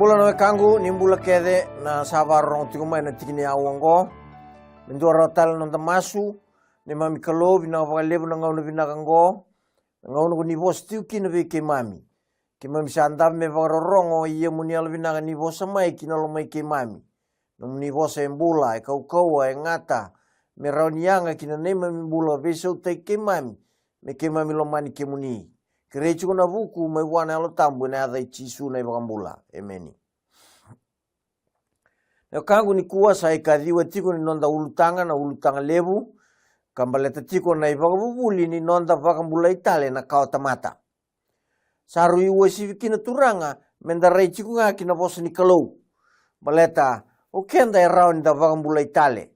Mbula na kangu ni mbula kede na sabarong tikumai na tikini awongo. Menjuara tal nonta masu ni mami kalo bina wakalebu na ngauna bina kango. Ngauna kuni bos tiu kina be ke mami. Ke mami sandap me wakarorongo iya muni ala bina ni bosa mai kina lo mai ke mami. Muni bosa mbula e kau e ngata. Me raunianga kina ne mami mbula beso te ke mami. Me ke mami lo mani ke muni. Kerechu na buku mai wana alo tambu na adai chisu na ibakambula. Emeni. Na kangu ni kuwa sa ikadhiwa tiko ni nonda ulutanga na ulutanga lebu. Kambaleta tiko na ibakabubuli ni nonda bakambula itale na kao tamata. Saru iwa sivikina turanga mendarai tiko nga kina bosa ni kalau. Baleta okenda erao ni da bakambula itale.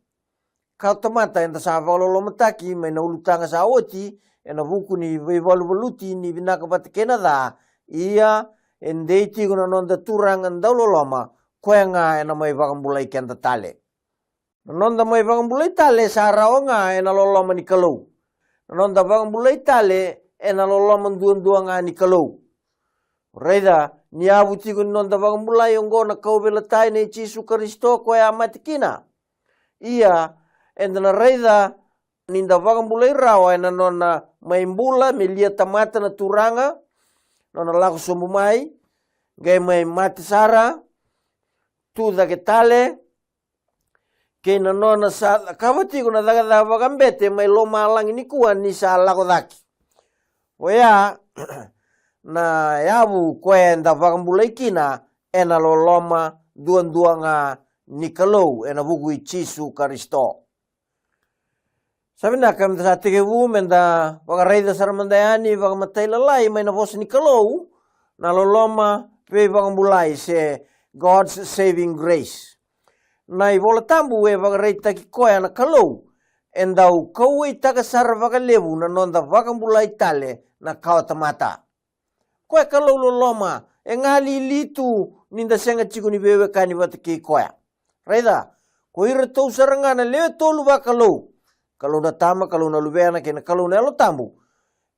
Kao tamata enda sa bakalolo mataki mai na ulutanga sa oti. Ena buku ni valuvaluti ni binaka batikena da iya endeiti kuna nonda turanga ndaloloma kwenga ena mai bakambulai kenda tale. Nonda mai bakambulai tale saraonga ena loloma ni kalau. Nonda bakambulai tale ena loloma duang-duanga ni kalau. Reida ni abu tiku nonda bakambulai ongo na kau belatai ni Yesus Kristo kwea matikina. Iya enda reida ninda bakambulai rawa ena nona mai mbula melia tamata na turanga nona laku sombu mai gai mai mati sara tu da ketale ke na nona sa kawati kuna daga bakambete mai loma alang ini kuan ni sa lako daki oya na yabu kwe nda bakambulai kina ena loloma duang-duanga ni kalau ena buku Yesus Kristo. Sabi na kami sa tigewu menda wakareida saramandayani wakamatay lalay may nabos ni kalau na loloma pe wakambulay se God's saving grace. Na ibola tambu we wakareida kikoya na kalau endaw kaway takasar wakalebu na nonda wakambulay tale na kawatamata. Kwe kalau loloma engali litu ninda senga chiku ni bewe kani wataki koya. Reida ko irato sarangana lewe tolu wakalau. Kalau na tama, kalau na lubena, kena kalau na lo tambu.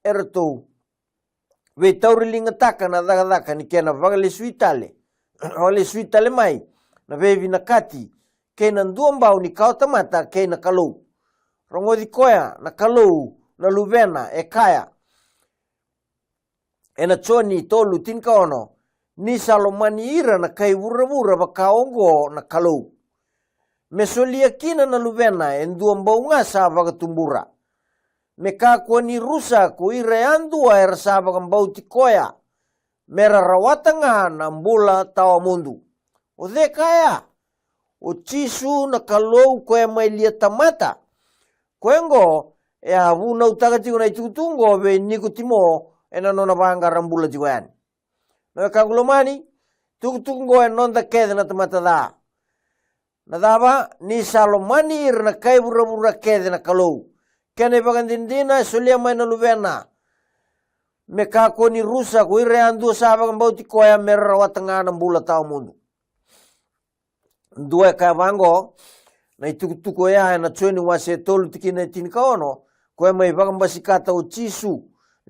Erto, we taurilinga taka na daga ni kena vagale suitale. Vagale suitale mai, na bevi na kati. Kena nduambau ni kau tamata, kena kalau. Rongo di koya, na kalau, na lubena, e kaya. Ena choni tolu tinka ono. Ni salomani ira na kai wura-wura bakaongo na kalau. Mesolia kina na lubena enduambau ngasa vakatumbura. Mekakua ni rusa ku ireandu air sabakambau tikoya. Mera rawatanga na mbula tawa mundu. O de kaya. O chisu na kalou kwe mailia tamata. Kwengo e avuna utagati kuna itutungo be nikutimo ena nona banga rambula jiwan. Na kagulomani tukutungo enonda kede na tamata da. Nadaba ni salomani irna kai bura-bura kede na kalau. Kene bagandindina sulia mai na lubena. Mekako ni rusa ku ireandu sabang bauti koya merawatanga ng bula tao mundo. Dua ka bango na itukutuko ya na choni wase tolu tikina tinkaono koya mai bagambasikata o chisu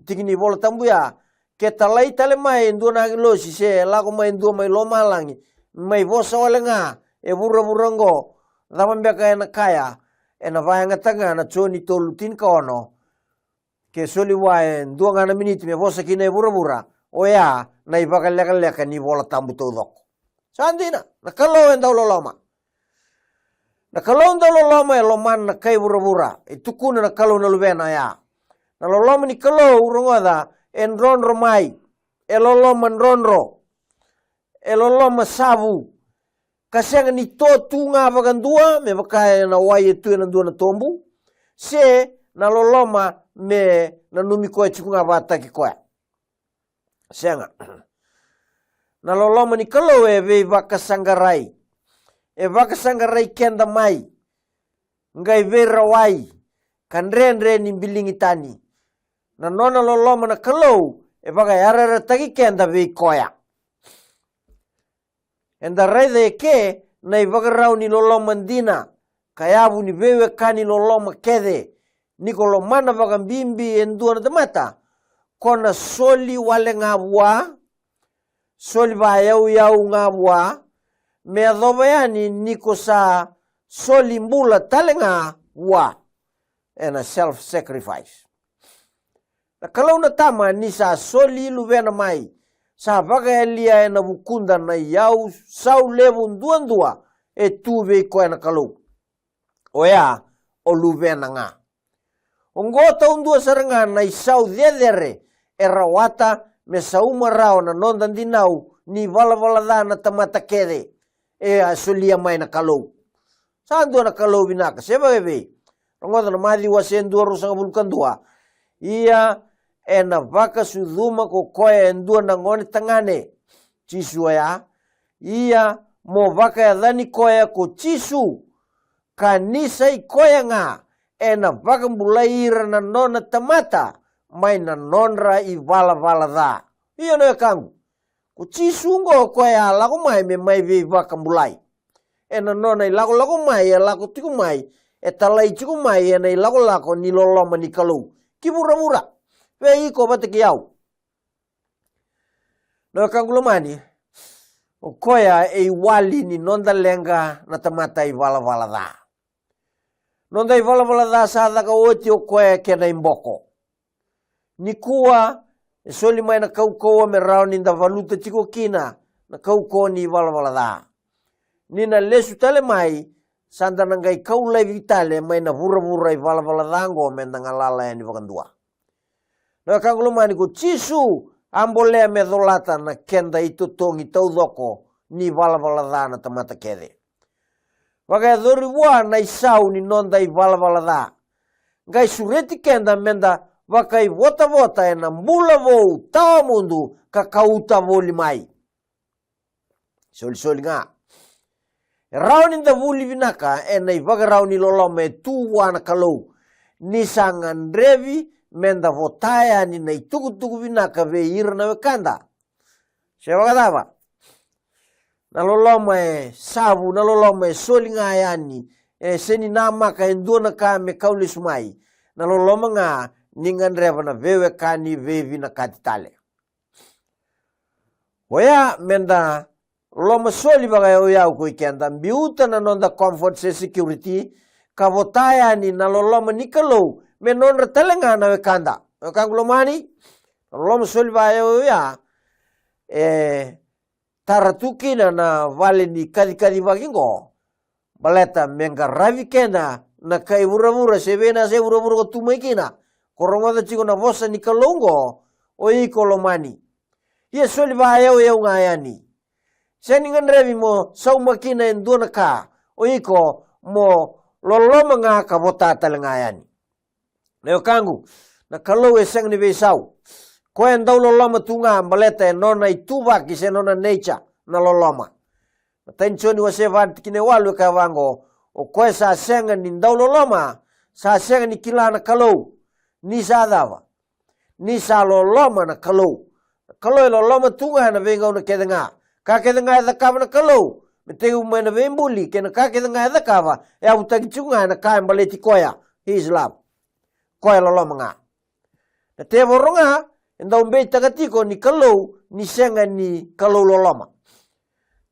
tikini bola tambuya ketalai tale mai ndu na losi se lago mai ndu mai lomalangi mai bosa walenga e bura-burango damambeka ena kaya ena vayanga tanga na choni tolu tinkaono ke soli wae nduanga na miniti me bosa kina e bura-bura oya na ibakaleka ni bola tambu todok sandina na kalau endau loloma na kalau endau loloma e loman na kai bura-bura itu kuna na kalau na lubena ya na loloma ni kalau urongoda en ronro mai e loloma ronro e loloma sabu kaseng ni totu nga bagandua me bakaya na waye tu na dua na tombu se na loloma me na numi ko chikunga bata ki ko senga na loloma ni kalau e be bakasanggarai kenda mai ngai vera wai kanrenre ni bilingi tani na nona loloma na kalau e bagayara tagi kenda be koya. Enda rede ke na ibagarau ni loloma ndina kayabu ni bewe kani loloma kede ni kolomana bagambimbi endua na tamata kona soli wale ngabua soli vayau yau ngabwa me adhobayani niko sa soli mbula talenga wa ena self-sacrifice. Na kalau na tama ni sa soli luvena mai sa vaga elia ena bukunda na yau sau levun duandua e tuve ko ena kalau. Oya o luvena nga. Ongota undua sarenga na isau dedere e rawata me sauma rao na nondan dinau ni vala na tamata kede e asulia mai na kalau. Sandu na kalau binaka seba bebe. Ongota na madi wasendua rusanga bulkandua. Ia ena vaka suduma ko koe endua na ngone tangane. Cisu ya. Ia mo vaka ya dhani koe ko cisu. Kanisa i koe nga. Ena vaka mulai ira na nona tamata. Mai na nonra i vala dha. Ia no ya kangu. Ko cisu ngo koe a lago mai me mai vei vaka mulai. Ena nona i lago mai e lago tiku mai. E talai tiku mai ena i lago ni loloma ni kalau. Kibura-mura. Vei ko bate ki au. No kangulomani. O koea e wali ni nonda lenga na tamata i vala dha. Nonda i vala dha sa dhaka oti o koea kena imboko. Ni kua e soli mai na kaukoa me rao ni nda valuta tiko kina na kaukoa ni vala dha. Ni na lesu tale mai sanda nangai kaulai vitale mai na vura i vala dha ngo me ngalala ya ni vakandua. Na kangulumani ko cisu ambolea me dholata na kenda itu tongi tau dhoko ni vala dha na tamata kede. Wakai dhori wa na isau ni nonda i vala dha. Ngai sureti kenda menda wakai vota e na mbula vou tawa mundu kakauta voli mai. Soli nga. Rao ni nda vuli vinaka e na i waga rao ni loloma e tu wana kalau. Ni sangan revi menda votaya ni na ituku vinaka ve ira na wekanda. Siapa katapa? Na loloma e sabu, na loloma e soli nga yani, e seni nama ka endua na ka me kauli sumai. Na loloma nga ningan reva na vewe kani vevi na katitale. Oya menda loloma soli bagai oyau ko ikenda biuta na nonda comfort se security ka votaya ni na loloma ni kalau me nonra telenga na wekanda. Kangulomani, loloma soli bagai oya taratuki na vale ni kadi vagingo. Baleta menga ravi kena na kai vura sevena se vura ko tumai kina. Korongoda chiko na vosa ni kalongo o i kolomani. Ia soli bagai oya ngayani. Seningan revi mo saumakina endua na ka o iko mo loloma nga ka vota talengayani. Leo kangu na kalau eseng ni besau. Ko endau loloma tunga maleta e nona ituva ki se nona nature na loloma. Tensioni wase vant kine walu ka vango o ko sa senga ni ndau loloma sa senga ni kila na kalau ni sa dava. Ni sa loloma na kalau. Kalau loloma tunga na venga na kedenga. Ka kedenga da ka na kalau. Meteu me na vembuli ke na ka kedenga da ka e au tagi tunga na ka embaleti koya. His love. Koya loloma nga. Na te voronga endau mbei tagatiko ni kalau ni senga ni kalau loloma.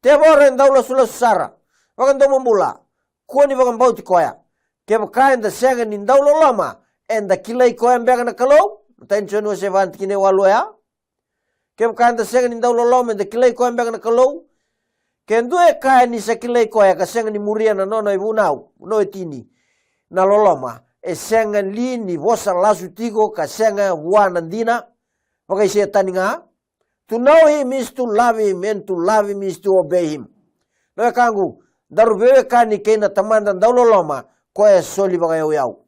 Te vore endau la sula sara. Wakando mambula. Kuo ni wakambau ti koya. Ke waka enda senga ni endau loloma. Enda kilai koya mbega na kalau. Tensioni wa se vanti kine walu ya. Ke waka enda senga ni endau loloma. Enda kilai koya mbega na kalau. Ke endu e kaya ni sa kilai koya ka senga ni muria na nono i vunau. Uno e tini. Na loloma. E senga li ni vosa lasu tigo ka senga wana ndina. Waka isi etani nga. To know him is to love him and to love him is to obey him. Noe kangu, daru vewe kani keina tamanda ndau loloma koe soli waka yau.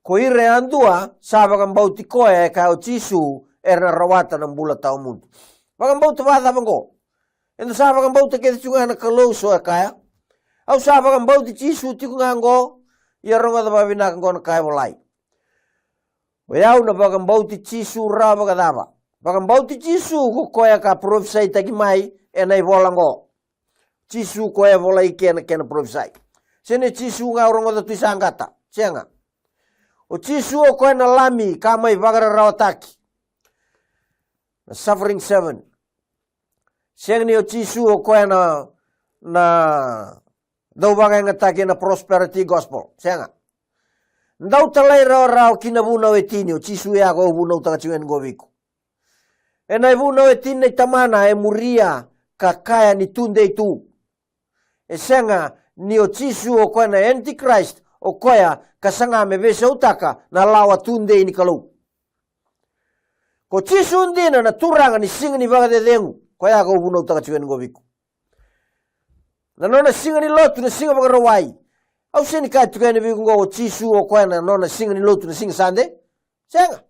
Ko ire andua, sa wakambauti koe e kao tisu erna rawata na mbula tau mundu. Wakambauti wada wango. Endo sa wakambauti kete chunga na kalau so e kaya. Au sa wakambauti tisu tiku ngango, ia ronga da wawinaka ngo na kaya walai. Wayau na wakambauti tisu ra wakadaba. Wakambauti tisu ko koya ka profesai taki mai e nai volango. Tisu koya vola ike na kena profesai. Sene tisu nga orongo da tuisa angata. Sianga. O tisu o koya na lami ka mai wakara rawataki. suffering servant. Siang ni o Jisu o koe na daw bagay nga taki na prosperity gospel. Siang nga. Ndaw talay rao kinabunaw etini o Jisu ya ko bunaw takachuen goviku. E na bunaw etini tamana e muria kakaya ni tunde itu. E siang nga ni o Jisu o koe na antichrist o koe kasanga me vese utaka na lawa tunde ini kalau. Ko Jisu ndina na turanga ni singa ni vaga de dengu. Koe ako bunaw takachuen goviku. Na nona singa ni lotu na singa vaga rawai. Au sini kai tukene viku ngo o Jisu o koe na nona singa ni lotu na singa sande. Senga.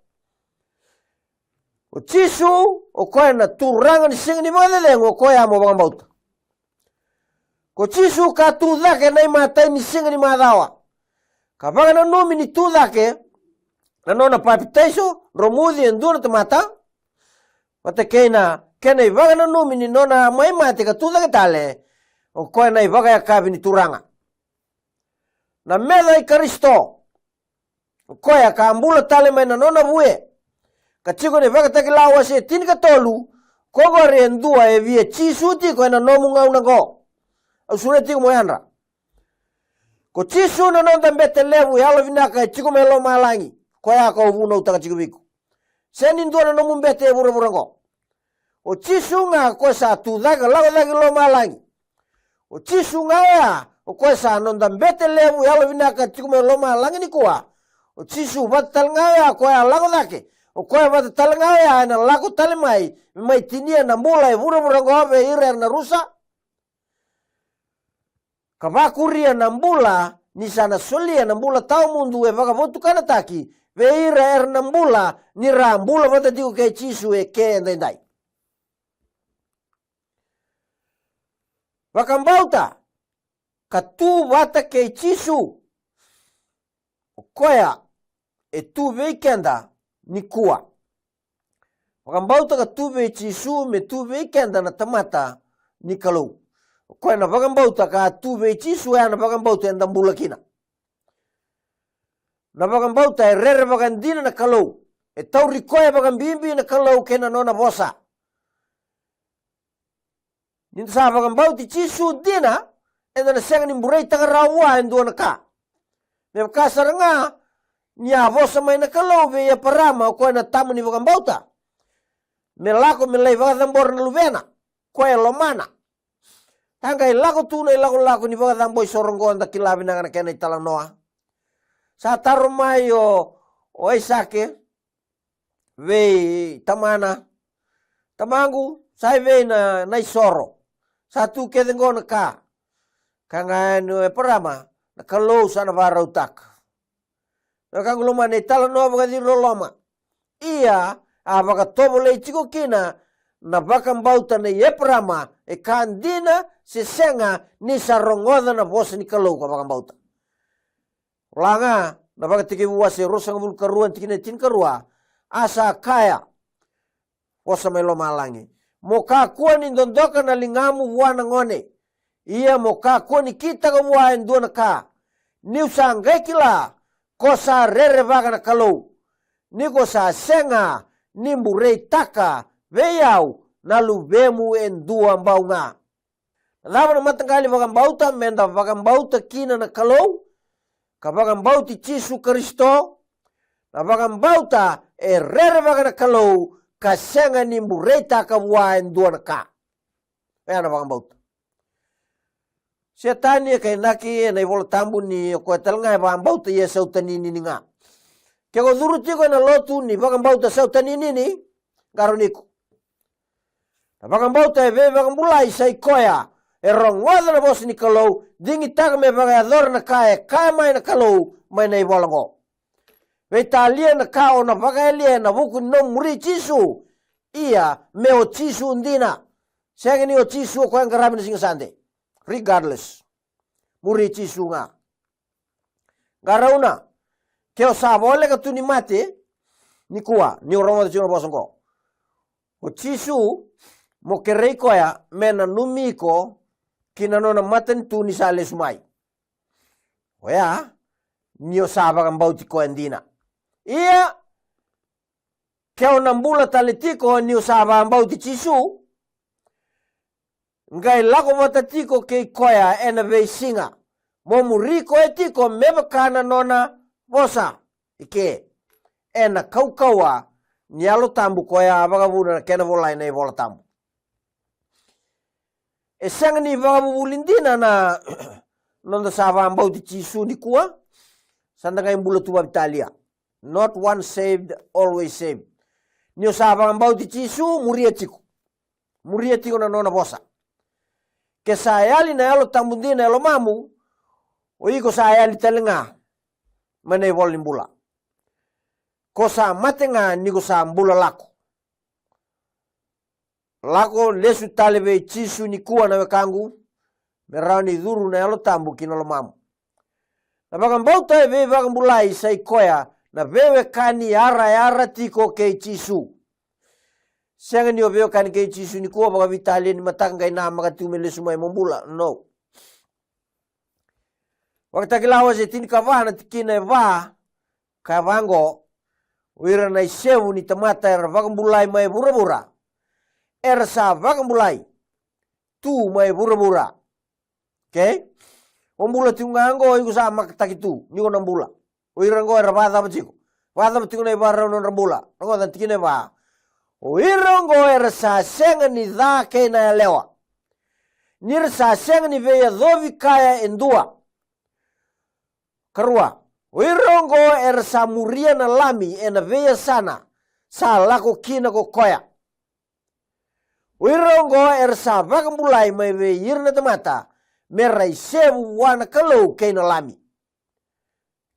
O Jisu o koe na turanga ni singa ni vaga de dengu o koe amo vaga mbauta. Ko Jisu ka tudake na imatai ni singa ni madawa. Ka vaga na nomi ni tudake na nona papitaiso romudi endura te mata. Wate kena ivaga na nomi ni nona mai mate ka tudake tale. O koe na ivaga ya kavi ni turanga. Na meda i Kristo. O koe ka ambula tale mai na nona vue. Ka tiko ni ivaga taki lawa se tini ka tolu. Kogo re endua e via Jisu ti koe na nomu ngau na go. Au sure tiko moyanra. Ko Jisu na nonda mbete levu ya alo vinaka e tiko me lo malangi. Koe ako uvuna utaka tiko viku. Seni ndua na nomu mbete e vura go. O Jisu nga koe sa tudaka lawa daki lo malangi. O Jisu nga ya o koe sa nonda mbete levu ya alo vinaka tiko me lo malangi ni kuwa. O Jisu batal nga ya koe a lago dake. O koe batal nga ya na lago tali mai tinia na mula e vura go ave ire na rusa. Kabakuria na mbula ni sana solia na mbula tau mundu e vaga votu kana taki. Ve ire na mbula ni ra mbula vata tiko ke Jisu e ke endai. Vakambauta ka tu vata ke Jisu o koea e tu veikenda ni kua. Vakambauta ka tu ve Jisu me tu veikenda na tamata ni kalau. O koea na vakambauta ka tu ve Jisu e na vakambauta e ndambula kina. Na vakambauta e rere vakandina na kalau. E tauri koea vakambimbi na kalau kena nona vosa. Ninta sa vakambauti Jisu dina e na senga ni mburei tanga rawa e ndua na ka. Me vakasara nga nia vosa mai na kalau ve ya parama o koea na tamu ni vakambauta. Me lako me lei vakadambor na luvena. Koea lomana. Tanga i lako tuna i lako ni vakadamboi sorongo anda kilabi na kena i talang noa. Sa taro mai o Isake ve tamana. Tamangu sai ve na isoro. Satu kedengo na ka. Kanga no e parama na kalau sana vara utak. Na kangu loma ne talang noa vakadiro loma. Ia a vakatobo le chiko kina na vakambauta na e parama e kandina se senga ni sarongoda na vosa ni kalau ka vakambauta. Langa na vakatiki uase rosa ngabul karuan tikine tin karua asa kaya vosa mai lo malangi. Moka kuwa ni ndondoka na lingamu wana ngone. Ia moka kuwa ni kita ka mua endua na ka. Ni usangai kila kosa rere vaga na kalau. Ni kosa senga ni mburei taka veyau na lubemu endua mbau nga. Lama na matangkali vakambauta menda vakambauta kina na kalau. Ka vakambauti Jisu Kristo. Na vakambauta e rere vaga na kalau. Kasenga ni mburei taka vua endua na ka. Ea na vakambauta. Setani e kai naki e na iwola tambu ni koe talanga e vakambauta ia sautani nini nga. Ke ko duru tiko na lotu ni vakambauta sautani nini. Garo niku. Na vakambauta e ve vakambulai sai koea. E rongoda na bosi ni kalau. Dingi taka me vakayador na ka e kaya mai na kalau. Mai na iwola ngo. Ve talia na ka o na vakayalia na vuku ni no muri Jisu. Ia me o Jisu ndina. Senga ni o Jisu o koe ngarami na singa sande. Regardless. Muri Jisu nga. Garauna. Keo sabole ka tu ni mate. Ni kuwa. Ni orongo de chino bosongo. O Jisu. Mo kerei koea. Mena numiko. Kina nona matan tu ni sale sumai. Oya. Ni o saba kang bauti koe ndina. Ia. keo nambula talitiko ni usaba ambao ti chisu ngai lako matatiko ke koya ena vei singa momu riko etiko meba kana nona bosa ike ena kaukawa ni alo tambu koya vagabuna na kena volai na vola tambu e senga ni vagabu lindina na nonda sava ambao ti chisu ni kuwa sanda ngai mbula tuwa Italia not one saved always saved ni usaba ambao ti chisu muria tiko na nona bosa ke sayali na alo tambundina alo mamu o iko sayali talenga mane volimbula ko sa matenga ni ko sa mbula lako lesu talebe chisu ni kuwa na wekangu merani dhuru na alo tambu kina lo mamu na baka mbauta eve baka mbulai sai koya na vewe kani ara tiko ke chisu senga ni oveo kani ke chisu ni kuwa baka vitali ni matanga ina makati umelesu mai mbula no wakati kilawa zetini kavana tikina eva kavango wira na isevu ni tamata era baka mbulai mai bura era sa baka mbulai tu mai bura okay ombula tiungango iku sa maktakitu ni kona mbula oirango era vada batiko na ibara non rambula ngo dan tikine ba oirango era sa senga ni dha kena lewa nir sa senga ni veya dovi kaya endua karua oirango era sa muria na lami ena veya sana sa lako kina ko koya oirango era sa vakambulai mai ve yirna tamata merai sebu wana kalau kena lami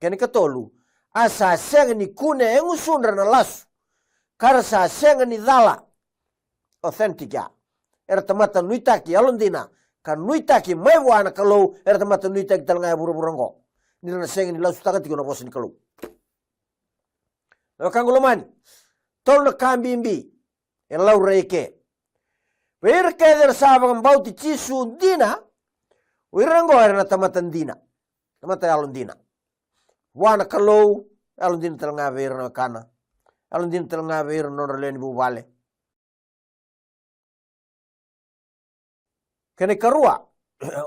kene katolu asa senga ni kune engusundra na lasu kara sa senga ni dhala authentica era tamata nuitaki alondina kan nuitaki mai wana kalau era tamata nuitaki talanga buru-burango nina senga ni lasu takati kona bosa ni kalau na kangulomani tol na kambimbi elau reike Wirke der sabang bauti chisu dina wirango era na tamatan dina tamata alondina wana kalau alondina talanga ver na kana alondina talanga ver no releni bu vale kene karua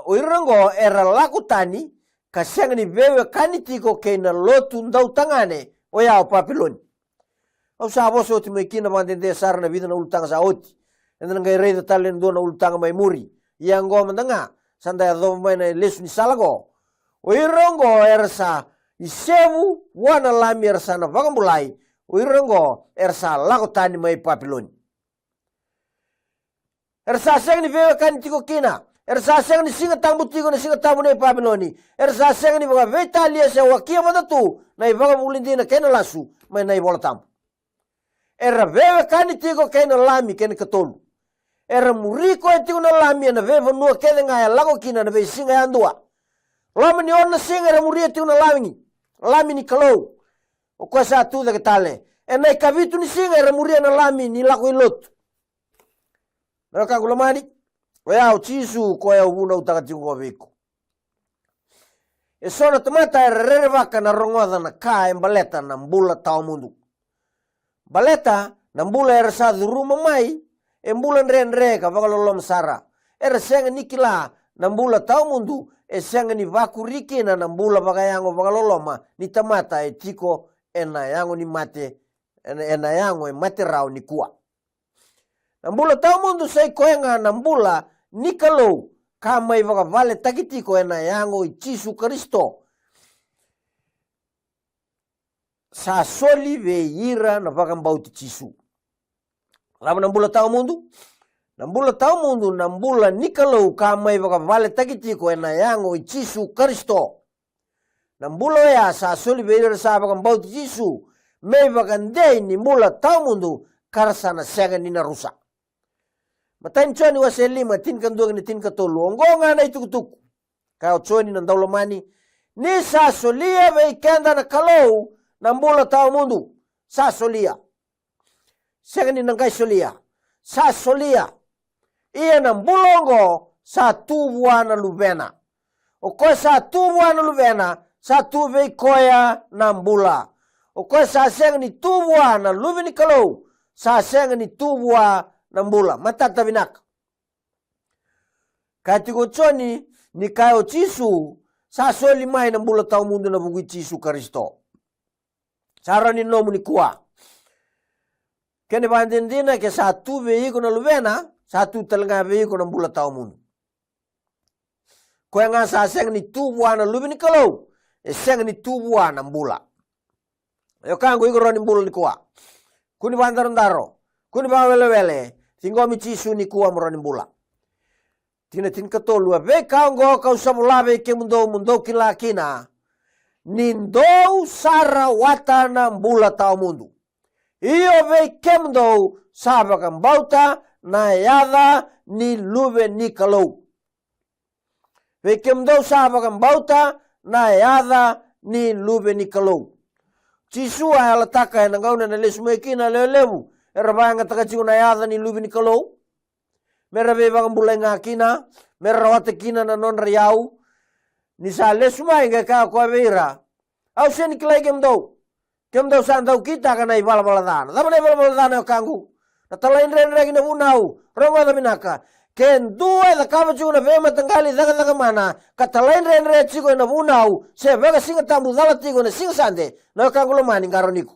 wirango era lakutani kasengani vewe kanitiko kena lotu ndau tangane oya papiloni au sabo so ti mekina bandende sarna vida na ultang sa oti endang ngai reda talen do na ultang mai muri yang go mendanga sanda do mai na lesu ni salago wirango ersa isevu wana lami ersa na vagambulai wirango ersa lakutani mai papiloni ersa sengni vewe kanitiko kina ersa sengni singa tambutiko na singa tabu na papiloni ersa sengni baga vetalia se wakia madatu na vagambulindina kena lasu mai na bola tambu era vewe kanitiko kena lami kena katolu era muriko etiko na lami na veve nua kede ngaya lago kina na ve singa yandua lama ni ona singa era muri etiko na lami ni kalau o kwa sa tu da ketale ena ikavitu ni singa era muri na lami ni lago ilot na kangulomani wea uchisu kwa ya ubuna utakatiku kwa viko esona tomata era rerevaka na rongoda na ka embaleta na mbula tau mundu baleta na mbula era sa dhuruma mai embula nrenre ka vakalolom sara era senga nikila na mbula tau mundu e senga ni vakuriki na mbula vakayango vakaloloma ni tamata e tiko ena yango ni mate ena yango e mate rau ni kuwa na mbula tau mundu sei koenga na mbula nikalo kama ivaka vale takitiko ena yango i Chisu Kristo sa soli ve ira na vakambauti Chisu lama nambula tau mundu nambula nikalo kama ivaka vale takitiko ena yango i Chisu Kristo nambula ya sa soli ve ira sa vakambauti Chisu me vakandei ni mula tau mundu karasana sega nina rusa matain choni wa selima tin kan duang ni tin katolu ongonga na itukutuku kao choni na ndaulamani ni sa solia ve kenda na kalau nambula tau mundu sa solia segani nangai solia sa solia ia nambulongo sa tuwa na luvena o ko sa tuwa na luvena sa tuve koya nambula o ko sa segani tuwa na luveni kalau sa senga ni tubwa na mbula matata vinaka katiko choni ni kayo chisu sa soli mai na mbula tau mundu na bugi chisu Kristo sara ni nomu ni kuwa kene bandendina ke satu veiko na luvena satu telanga veiko na mbula tau mundu ko nga sa senga ni tubwa na luveni kalau senga ni tubwa na mbula yo kango igoro ni mbula ni kuwa kuni bandarondaro kuni bawele tingomi chisu ni kuwa moro ni mbula tina tin katolua ve kango kau samulabe ke mundo kila kina nindo sara watana mbula tau mundu iyo ve kemdo sabakan bauta na yada ni luve ni kalau ve kemdo sabakan bauta na yada ni luve ni kalau chisu ala taka na gauna na lesmekina lelebu erabanga takachiu na yada ni luve ni kalau mera bebang bulai ngakina mera rawate kina na non riau ni sale sumai ga ka ko beira au sen klai kemdo sandau kita kana ibal baladana damane ibal baladana kangu na talain ren na bunau rongo da binaka ken dua da kabachu na vema tangali daga mana ka talain ren chigo na bunau se vega singa tambu dala tigo na singa sande na kangu lo mani garoniku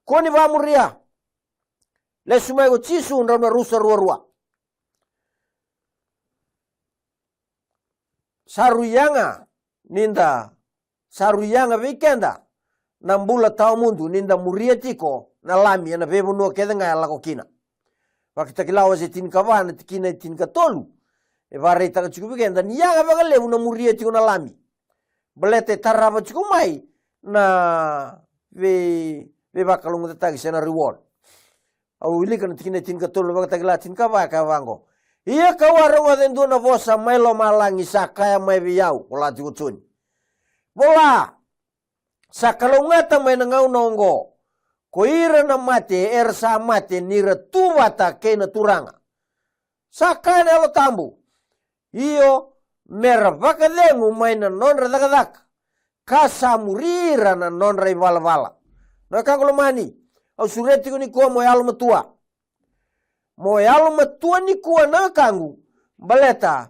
koni ba muria le sumai go chisu ndama rusa ruarua saruyanga weekenda na mbula tau mundu ninda muria tiko na lami na bebo no keda nga la kokina wakita kilawa se tin kawana tikina tin katolu e varei ta chiku weekenda ni yanga bagale una muria tiko na lami belete taraba chiku mai na ve bakalungu tatagi sena reward au ilika tikina tin katolu wakita kilawa tin kawa ka wango iya kawarunga dendu na vosa mailo malangi sakaya mai biyau pola tiuchuni bola sakalungata mai nangau nongo koira na mate ersa mate nira tubata kena turanga sakana lo tambu iyo mera vakadengu mai na nonra dagadak kasamurira na nonra ivala na kangolomani au sureti kuni ko mo yalo matua moyalo matua ni kuwa na kangu baleta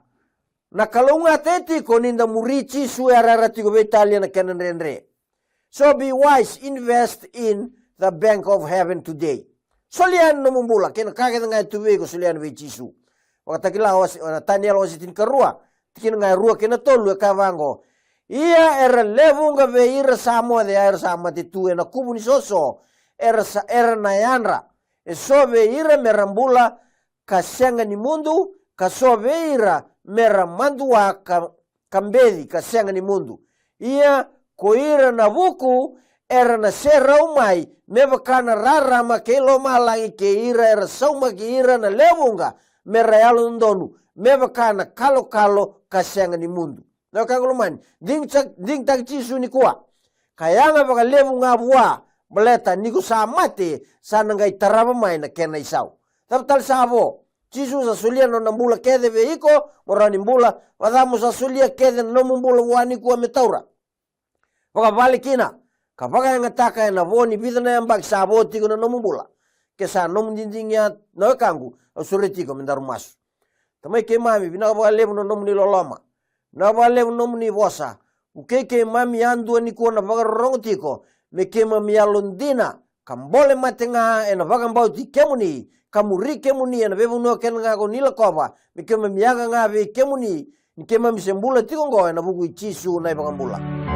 na kalunga teti ko ninda murichi suara tiko be Italia na kanan renre so be wise invest in the bank of heaven today solian no mumbula ken kage nga tuwe ko solian be chisu wakatakila na Daniel wasitin karua tikin nga rua ken tolu ka wango ia era levunga be ira samo de era samati tu na kubuni soso era na yanra esobe ira merambula kasenga ni mundu kasobe ira meramandua kambedi kasenga ni mundu ia koira na buku era na sera umai mebakana rara makelo malangi ke ira era sauma ke ira na lewunga merayalo ndonu mebakana kalo kasenga ni mundu na kangulumani ding tak chisu ni kuwa kayanga baka lewunga bua beleta niku samate sana ngai taraba mai na kena isau taptal sabo chisu sa sulia no nambula kede veiko morani mbula wadamu sa sulia kede no mbula wani ku metaura paka balikina kapaka yang ataka na voni bidana yang sabo tigo no mbula kesa no mjinjingnya no kangu sureti ko mendarumas tamai ke mami bina ba lebu no nomni loloma na ba lebu nomni bosa ukeke mami andu ni ko na baga rongtiko mekema mialondina kambole matenga ena vagan bauti kemuni kamuri kemuni ena bebu no kenga ko nila koba mekema miaga nga be kemuni nikema misembula tikongo ena bugu chisu na ibagambula